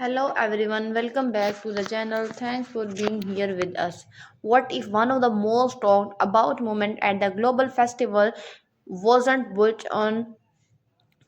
Hello everyone, welcome back to the channel. Thanks for being here with us. What if one of the most talked about moment at the global festival wasn't built on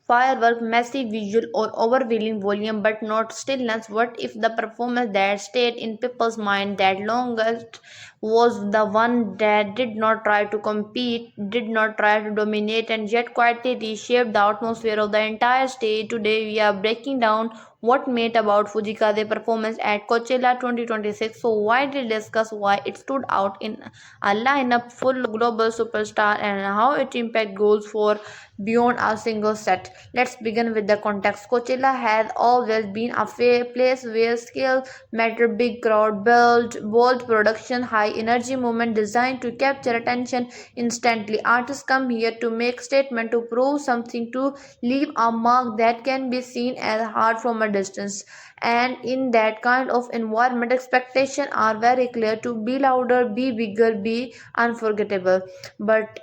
firework, massive visual or overwhelming volume but not stillness? What if the performance that stayed in people's mind that longest was the one that did not try to compete, did not try to dominate, and yet quietly reshaped the atmosphere of the entire stage? Today we are breaking down what made about Fujikaze performance at Coachella 2026 so widely discussed, why it stood out in a lineup full of global superstar, and how it impact goes for beyond a single set. Let's begin with the context. Coachella has always been a place where scale matter, big crowd, bold production, high energy movement designed to capture attention instantly. Artists come here to make statement, to prove something, to leave a mark that can be seen as hard from a distance. And in that kind of environment, expectations are very clear: to be louder, be bigger, be unforgettable. But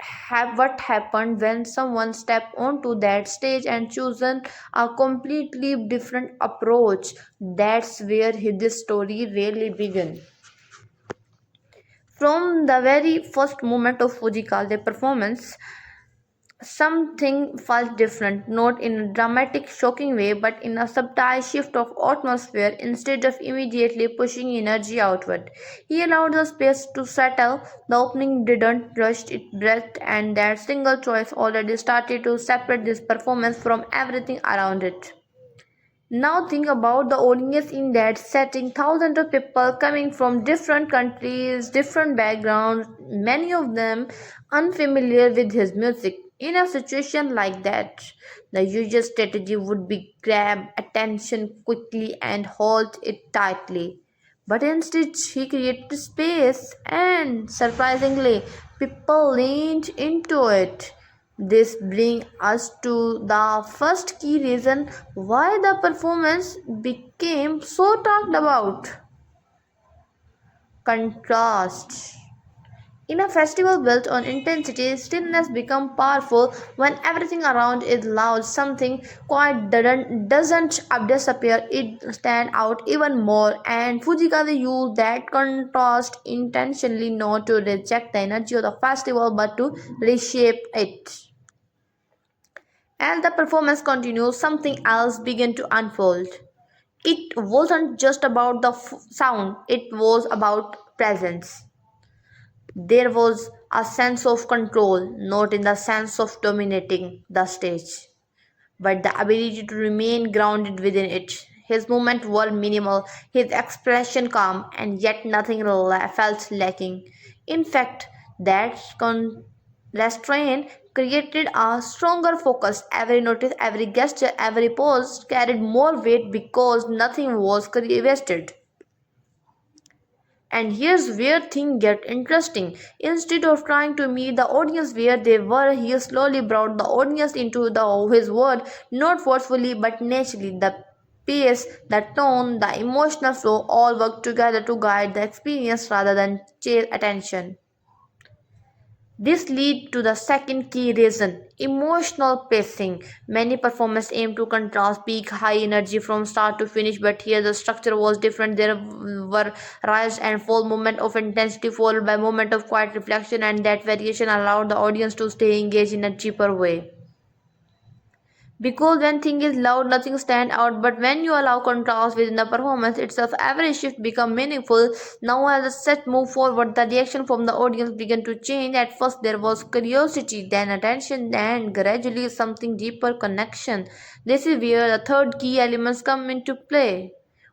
what happened when someone stepped onto that stage and chosen a completely different approach? That's where this story really began. From the very first moment of Fujikaze performance, something felt different, not in a dramatic, shocking way, but in a subtle shift of atmosphere. Instead of immediately pushing energy outward, he allowed the space to settle. The opening didn't rush its breath, and that single choice already started to separate this performance from everything around it. Now think about the audience in that setting: thousands of people coming from different countries, different backgrounds, many of them unfamiliar with his music. In a situation like that, the usual strategy would be grab attention quickly and hold it tightly. But instead, he created space, and surprisingly, people leaned into it. This brings us to the first key reason why the performance became so talked about: contrast. In a festival built on intensity, stillness becomes powerful. When everything around is loud, something quiet doesn't disappear, it stands out even more. And Fujikaze used that contrast intentionally, not to reject the energy of the festival but to reshape it. As the performance continued, something else began to unfold. It wasn't just about the sound, it was about presence. There was a sense of control, not in the sense of dominating the stage, but the ability to remain grounded within it. His movements were minimal, his expression calm, and yet nothing felt lacking. In fact, that restraint created a stronger focus. Every notice, every gesture, every pose carried more weight because nothing was wasted. And here's where things get interesting. Instead of trying to meet the audience where they were, he slowly brought the audience into his world, not forcefully but naturally. The pace, the tone, the emotional flow all work together to guide the experience rather than chase attention. This leads to the second key reason: emotional pacing. Many performers aim to contrast peak high energy from start to finish, but here the structure was different. There were rise and fall, moment of intensity followed by moment of quiet reflection, and that variation allowed the audience to stay engaged in a deeper way. Because when thing is loud, nothing stand out. But when you allow contrast within the performance itself, every shift become meaningful. Now, as the set move forward, the reaction from the audience began to change. At first, there was curiosity, then attention, and gradually something deeper: connection. This is where the third key elements come into play.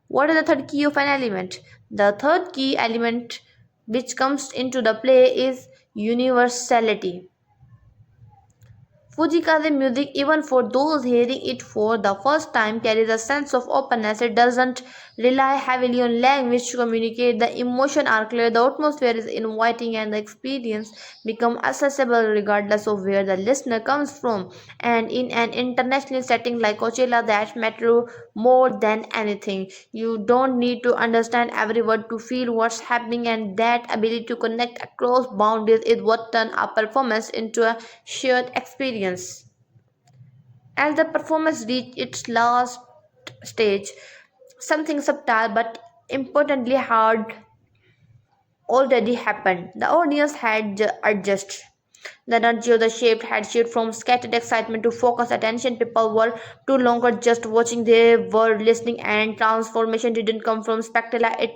What is the third key of an element? The third key element which comes into the play is universality. Fujikaze music, even for those hearing it for the first time, carries a sense of openness. It doesn't rely heavily on language to communicate. The emotions are clear, the atmosphere is inviting, and the experience becomes accessible regardless of where the listener comes from. And in an international setting like Coachella, that matters more than anything. You don't need to understand every word to feel what's happening, and that ability to connect across boundaries is what turns a performance into a shared experience. As the performance reached its last stage, Something subtle but importantly hard already happened. The audience had adjusted. The energy of the shift had shifted from scattered excitement to focused attention. People were no longer just watching, they were listening, and transformation didn't come from spectacular, it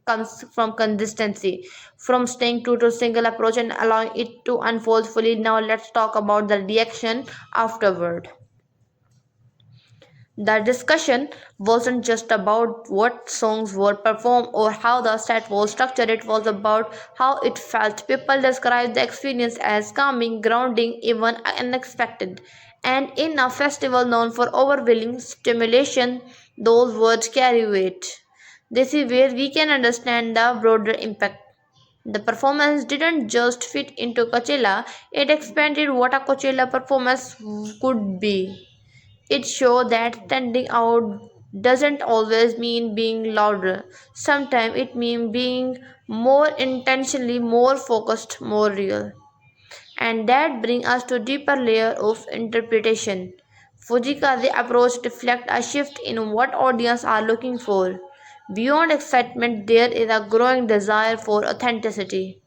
comes from consistency, from staying true to a single approach and allowing it to unfold fully. Now, let's talk about the reaction afterward. The discussion wasn't just about what songs were performed or how the set was structured, it was about how it felt. People described the experience as calming, grounding, even unexpected. And in a festival known for overwhelming stimulation, those words carry weight. This is where we can understand the broader impact. The performance didn't just fit into Coachella, it expanded what a Coachella performance could be. It showed that standing out doesn't always mean being louder. Sometimes it means being more intentionally, more focused, more real. And that brings us to a deeper layer of interpretation. Fujikaze approach reflects a shift in what audience are looking for. Beyond excitement, there is a growing desire for authenticity,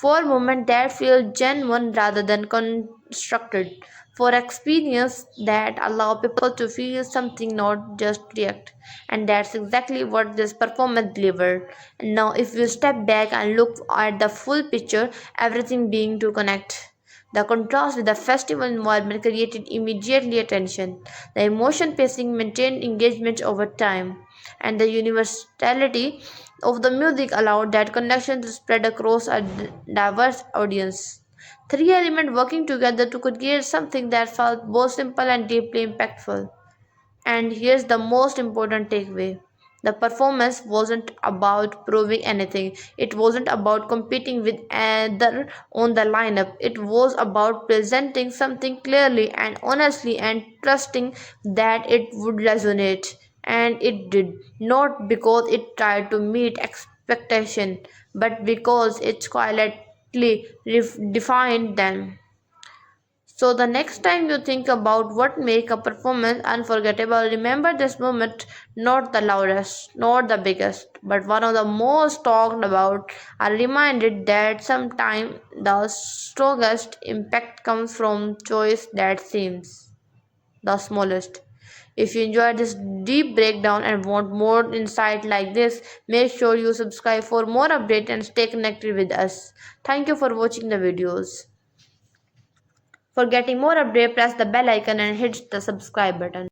for moments that feel genuine rather than constructed, for experience that allow people to feel something, not just react. And that's exactly what this performance delivered. And now, if you step back and look at the full picture, everything being to connect. The contrast with the festival environment created immediately attention. The emotion pacing maintained engagement over time, and the universality of the music allowed that connection to spread across a diverse audience. Three elements working together to create something that felt both simple and deeply impactful. And here's the most important takeaway. The performance wasn't about proving anything. It wasn't about competing with other on the lineup. It was about presenting something clearly and honestly and trusting that it would resonate. And it did. Not because it tried to meet expectation, but because it quietly defined them. So the next time you think about what make a performance unforgettable, remember this moment, not the loudest, not the biggest, but one of the most talked about, are reminded that sometimes the strongest impact comes from choice that seems the smallest. If you enjoyed this deep breakdown and want more insight like this, make sure you subscribe for more updates and stay connected with us. Thank you for watching the videos. For getting more updates, press the bell icon and hit the subscribe button.